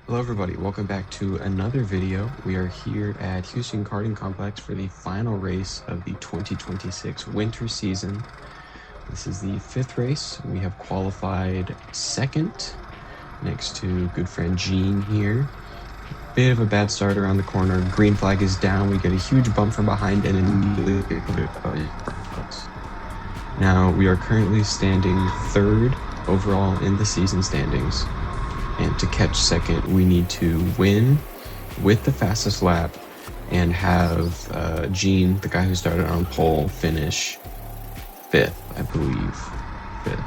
Hello everybody, welcome back to another video. We are here at Houston Karting Complex for the final race of the 2026 winter season. This is the 5th race. We have qualified 2nd next to good friend Gene here. Bit of a bad start around the corner. Green flag is down. We get a huge bump from behind and immediately now we are currently standing 3rd overall in the season standings. And to catch 2nd, we need to win with the fastest lap and have Gene, the guy who started on pole, finish 5th, I believe. 5th.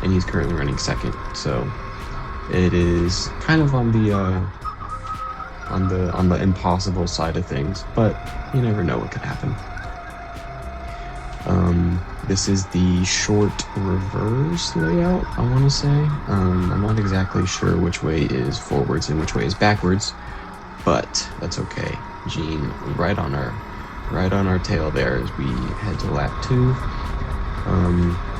And he's currently running 2nd, so it is kind of on the impossible side of things, but you never know what could happen. This is the short reverse layout, I want to say. I'm not exactly sure which way is forwards and which way is backwards, but that's okay. Gene, right on our tail there as we head to lap 2.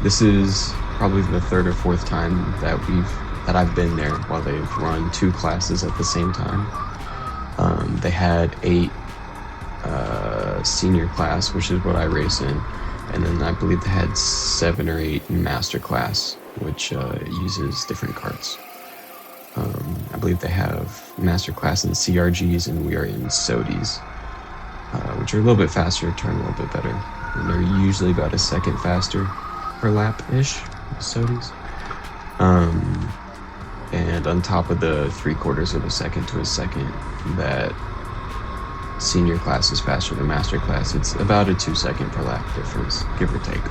This is probably the 3rd or 4th time that I've been there while they've run 2 classes at the same time. They had 8 senior class, which is what I race in. And then I believe they had 7 or 8 master class, which uses different karts. I believe they have master class in CRGs, and we are in SODIs, which are a little bit faster, turn a little bit better. And they're usually about a second faster per lap-ish, SODIs. And on top of the 3/4 of a second to a second, that senior class is faster than master class. It's about a 2-second per lap difference, give or take.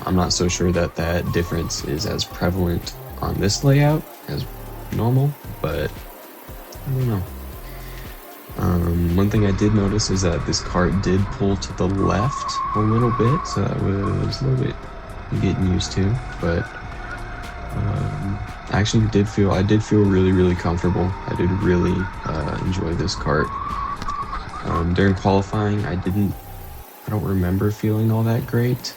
I'm not so sure that difference is as prevalent on this layout as normal, but I don't know. One thing I did notice is that this kart did pull to the left a little bit, so that was a little bit getting used to, but I did feel really comfortable. I did really enjoy this kart. During qualifying, I don't remember feeling all that great,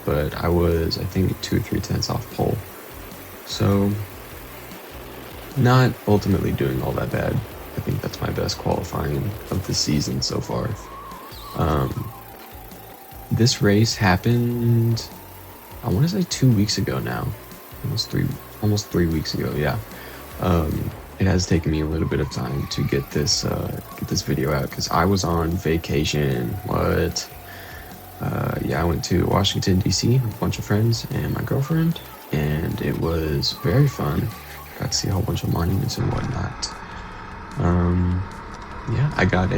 but I was, I think, 2 or 3 tenths off pole, so not ultimately doing all that bad. I think that's my best qualifying of the season so far. This race happened, I want to say 2 weeks ago now. Almost 3 weeks ago, yeah. It has taken me a little bit of time to get this video out because I was on vacation. I went to Washington DC with a bunch of friends and my girlfriend, and it was very fun. Got to see a whole bunch of monuments and whatnot. I got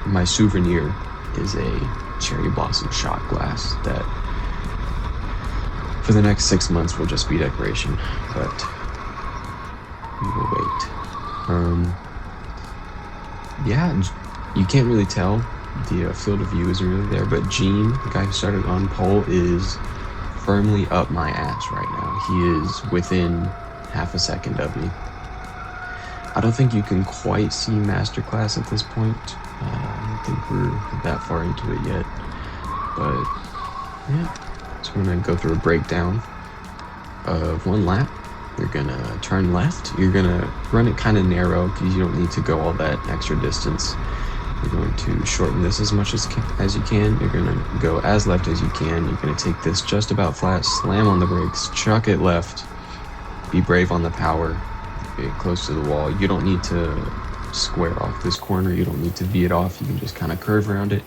my souvenir is a cherry blossom shot glass that for the next 6 months will just be decoration, but we will wait. You can't really tell. The field of view isn't really there, but Gene, the guy who started on pole, is firmly up my ass right now. He is within half a second of me. I don't think you can quite see masterclass at this point. I don't think we're that far into it yet, but yeah. So we're gonna go through a breakdown of 1 lap. You're gonna turn left. You're gonna run it kind of narrow because you don't need to go all that extra distance. You're going to shorten this as much as you can. You're gonna go as left as you can. You're gonna take this just about flat, slam on the brakes, chuck it left. Be brave on the power. Get close to the wall. You don't need to square off this corner. You don't need to V it off. You can just kind of curve around it.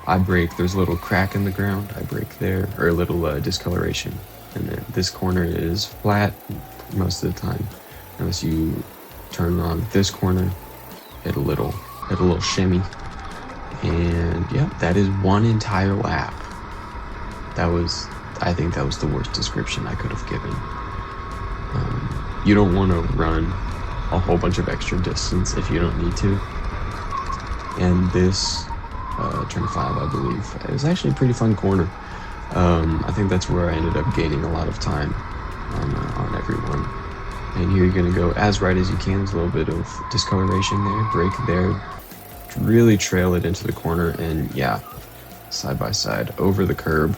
I brake, there's a little crack in the ground, I brake there, or a little discoloration, and then this corner is flat most of the time, unless you turn on this corner, hit a little shimmy, and yeah, that is 1 entire lap. I think that was the worst description I could have given. You don't want to run a whole bunch of extra distance if you don't need to, and this turn 5, I believe. It was actually a pretty fun corner. I think that's where I ended up gaining a lot of time on everyone. And here you're going to go as right as you can. There's a little bit of discoloration there, brake there, really trail it into the corner, and yeah, side by side over the curb.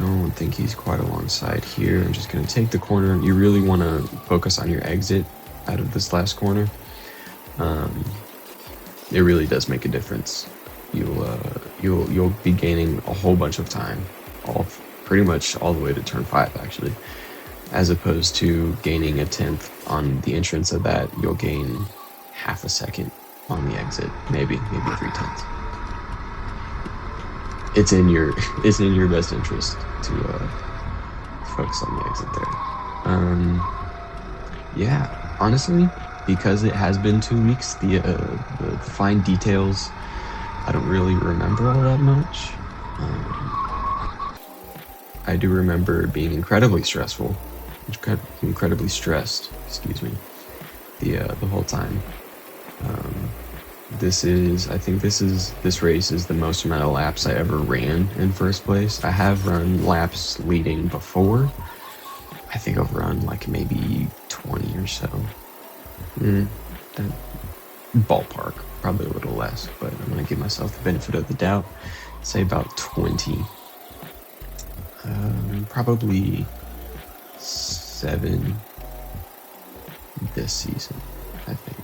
don't think he's quite alongside here. I'm just going to take the corner. You really want to focus on your exit out of this last corner. It really does make a difference. You'll be gaining a whole bunch of time, pretty much all the way to turn 5 actually, as opposed to gaining a 10th on the entrance of that. You'll gain half a second on the exit, maybe 3/10. It's in your best interest to focus on the exit there. Yeah, honestly, because it has been 2 weeks, the fine details I don't really remember all that much. I do remember being incredibly stressed. Excuse me, the whole time. This race is the most amount of laps I ever ran in first place. I have run laps leading before. I think I've run like maybe 20 or so. That ballpark, probably a little less, but I'm gonna give myself the benefit of the doubt. Say about 20. Probably 7 this season, I think.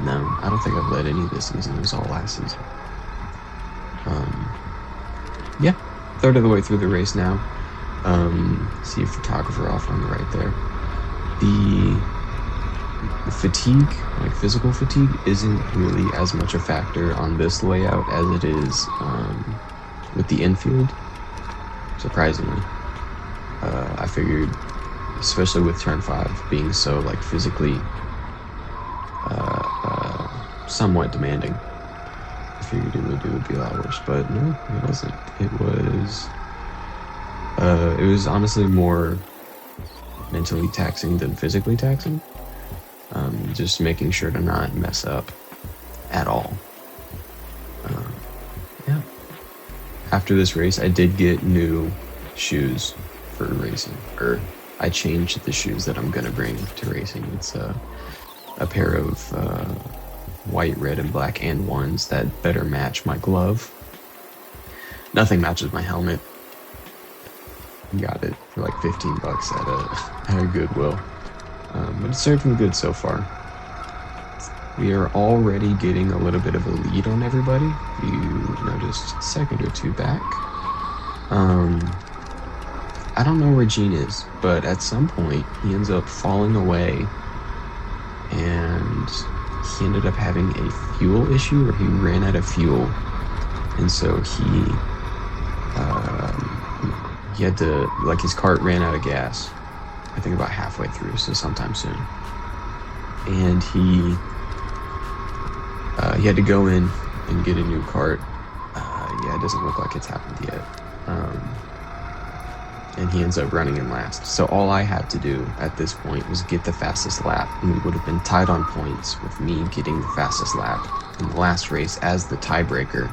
No, I don't think I've led any this season. It was all last season. Yeah, third of the way through the race now. See a photographer off on the right there. The fatigue, like physical fatigue, isn't really as much a factor on this layout as it is with the infield. Surprisingly, I figured, especially with turn 5 being so like physically somewhat demanding, I figured it would be a lot worse, but no, it wasn't. It was honestly more mentally taxing than physically taxing. Just making sure to not mess up at all. Yeah. After this race, I did get new shoes for racing, or I changed the shoes that I'm gonna bring to racing. It's a pair of white, red, and black and ones that better match my glove. Nothing matches my helmet. Got it for like $15 at a Goodwill. But it's served me good so far. We are already getting a little bit of a lead on everybody. You noticed a second or two back. I don't know where Gene is, but at some point he ends up falling away, and he ended up having a fuel issue, or he ran out of fuel, and so he had to, like, his cart ran out of gas, I think about halfway through, so sometime soon. And he had to go in and get a new cart. Yeah, it doesn't look like it's happened yet. And he ends up running in last. So all I had to do at this point was get the fastest lap, and we would have been tied on points with me getting the fastest lap in the last race as the tiebreaker.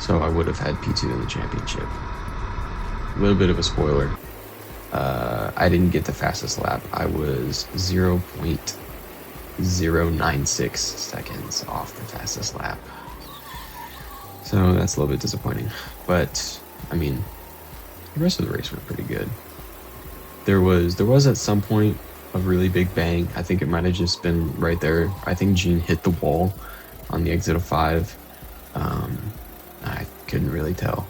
So I would have had P2 in the championship. A little bit of a spoiler. I didn't get the fastest lap. I was 0.096 seconds off the fastest lap. So that's a little bit disappointing. But, I mean, the rest of the race went pretty good. There was at some point a really big bang. I think it might have just been right there. I think Gene hit the wall on the exit of 5. I couldn't really tell.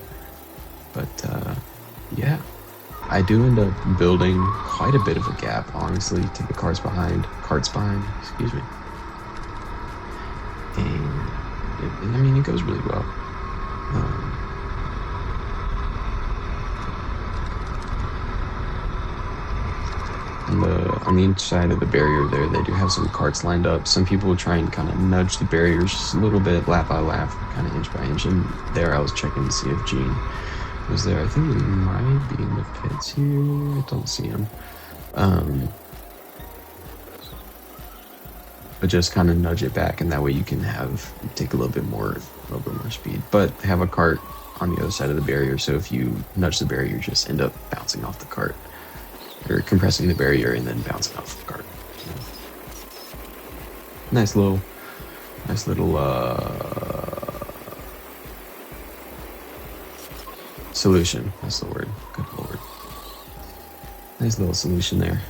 But, yeah. I do end up building quite a bit of a gap, honestly, to the carts behind, excuse me. And it goes really well. On the inside of the barrier there, they do have some carts lined up. Some people will try and kind of nudge the barriers just a little bit, lap by lap, kind of inch by inch. And there I was checking to see if Gene was there. I think he might be in the pits here. I don't see him. But just kind of nudge it back, and that way you can take a little bit more speed. But have a cart on the other side of the barrier, so if you nudge the barrier, you just end up bouncing off the cart. Or compressing the barrier and then bouncing off the cart. Nice little Solution. That's the word. Good lord. Nice little solution there.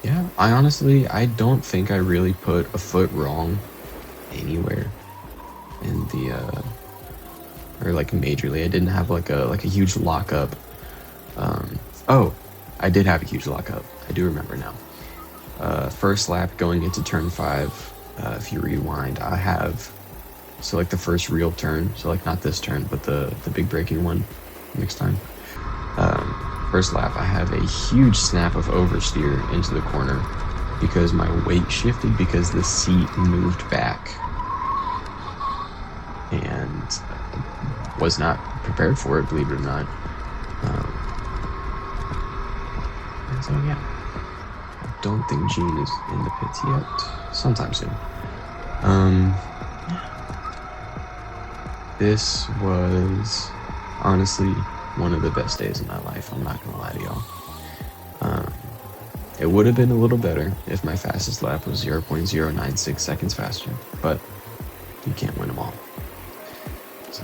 Yeah, I don't think I really put a foot wrong anywhere in the or like majorly. I didn't have like a huge lockup. Oh, I did have a huge lockup. I do remember now. First lap going into turn 5. If you rewind, I have like the first real turn. So like not this turn, but the big braking one next time. First lap, I have a huge snap of oversteer into the corner because my weight shifted because the seat moved back and was not prepared for it, believe it or not. And so yeah, I don't think Gene is in the pits yet. Sometime soon. This was honestly one of the best days of my life. I'm not gonna lie to y'all. It would have been a little better if my fastest lap was 0.096 seconds faster, but you can't win them all. So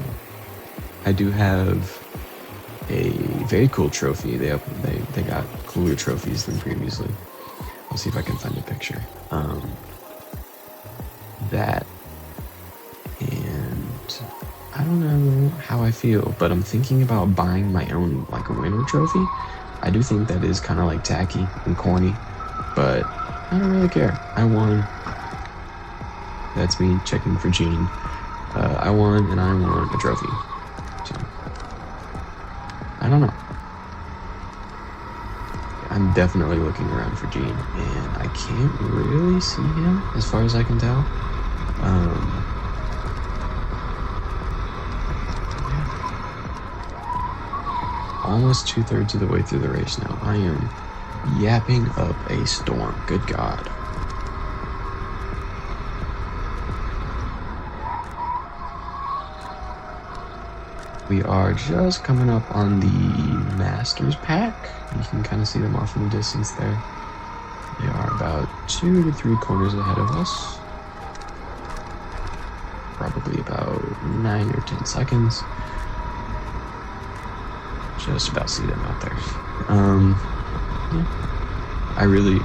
I do have a very cool trophy. They got cooler trophies than previously. I'll see if I can find a picture. That, and I don't know how I feel, but I'm thinking about buying my own like a winner trophy. I do think that is kind of like tacky and corny, but I don't really care. I won. That's me checking for Gene. I won, and I want a trophy. So I don't know. I'm definitely looking around for Gene, and I can't really see him as far as I can tell. Almost 2/3 of the way through the race now. I am yapping up a storm. Good God. We are just coming up on the Masters pack. You can kind of see them off in the distance there. They are about 2 to 3 corners ahead of us. Probably about 9 or 10 seconds. Just about see them out there. Yeah. I really,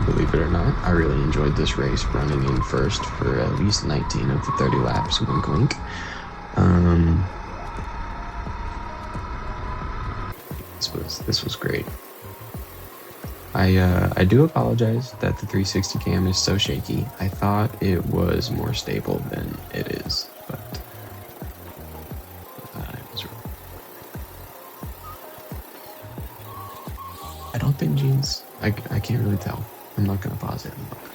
believe it or not, I really enjoyed this race, running in first for at least 19 of the 30 laps. Wink, wink. This was great. I do apologize that the 360 cam is so shaky. I thought it was more stable than it is, but it was wrong. I don't think Gene's. I can't really tell. I'm not gonna pause it and look.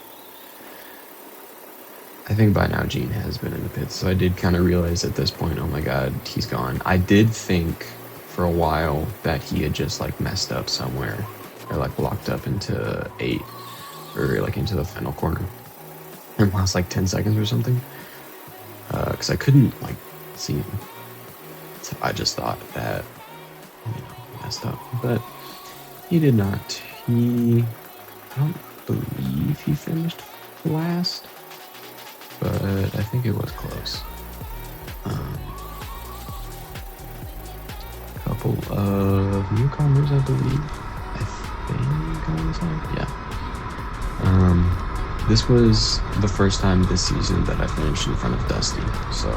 I think by now Gene has been in the pits, so I did kind of realize at this point, oh my God, he's gone. I did think for a while that he had just like messed up somewhere, or like locked up into 8, or like into the final corner and lost like 10 seconds or something, because I couldn't like see him. So I just thought that, messed up, but he did not. I don't believe he finished last, but I think it was close. Couple of newcomers, I believe. I think on the side. Yeah. This was the first time this season that I finished in front of Dusty, so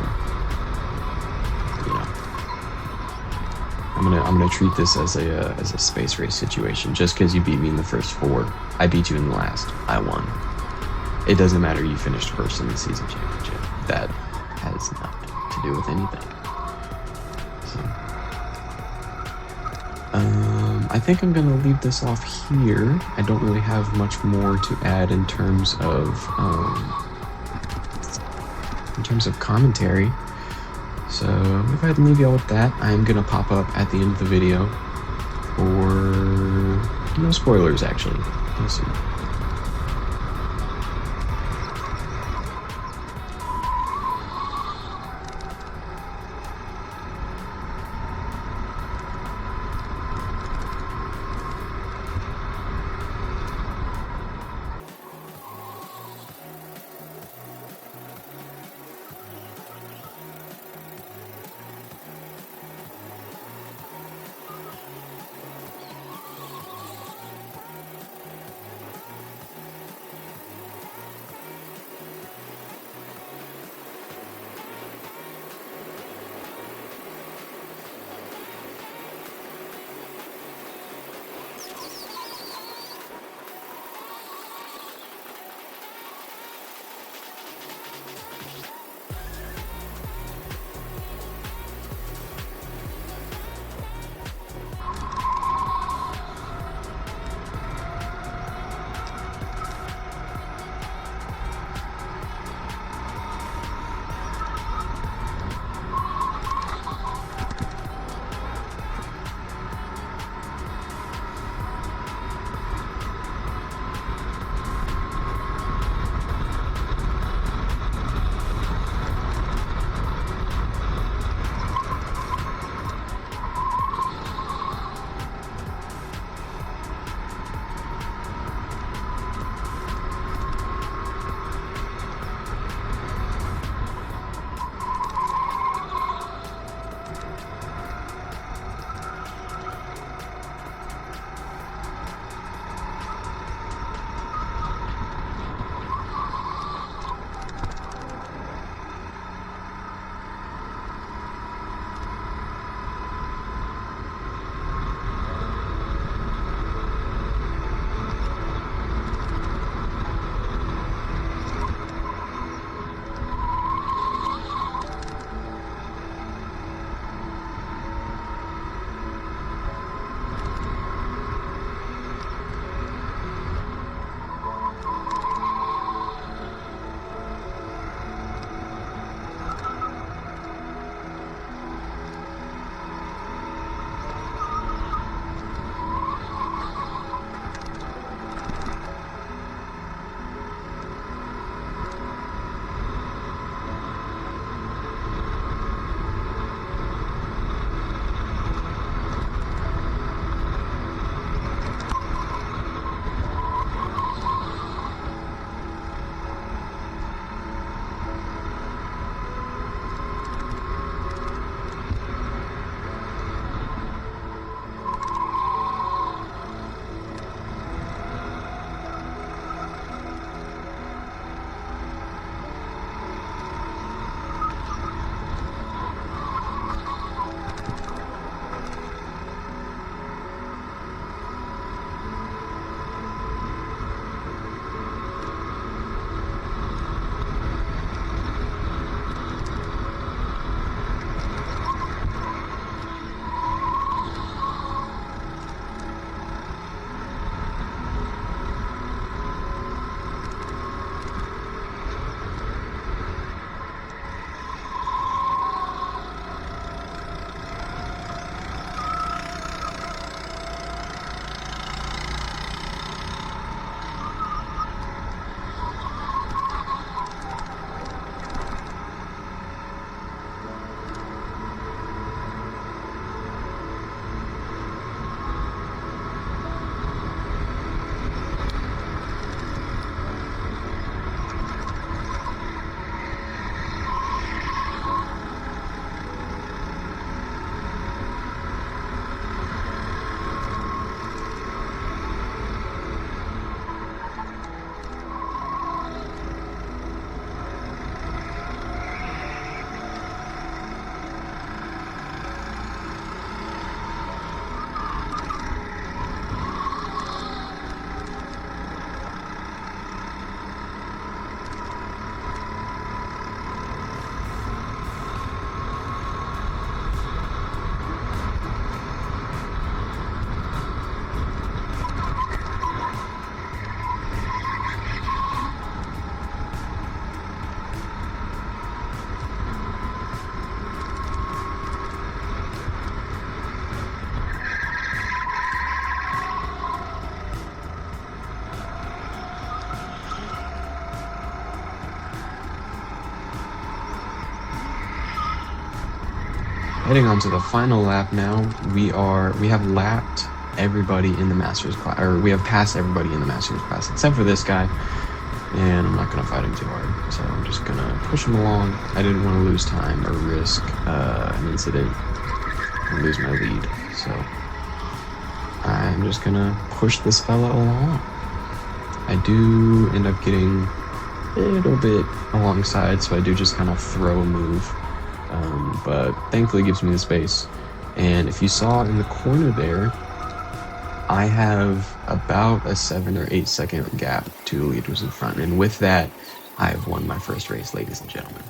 I'm gonna treat this as a space race situation. Just because you beat me in the first 4, I beat you in the last. I won. It doesn't matter you finished first in the season championship. That has nothing to do with anything. I think I'm gonna leave this off here. I don't really have much more to add in terms of commentary. So I'll go ahead and leave y'all with that. I'm gonna pop up at the end of the video for no spoilers, actually. You'll see. heading on to the final lap now. We have lapped everybody in the Masters class, or we have passed everybody in the Masters class except for this guy, and I'm not gonna fight him too hard, so I'm just gonna push him along. I didn't want to lose time or risk an incident and lose my lead, so I'm just gonna push this fella along. I do end up getting a little bit alongside, so I do just kind of throw a move, but thankfully it gives me the space. And if you saw in the corner there, I have about a 7 or 8 second gap to the leaders in front, and with that, I have won my first race, ladies and gentlemen.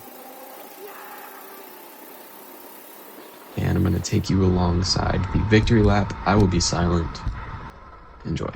And I'm going to take you alongside the victory lap. I will be silent. Enjoy.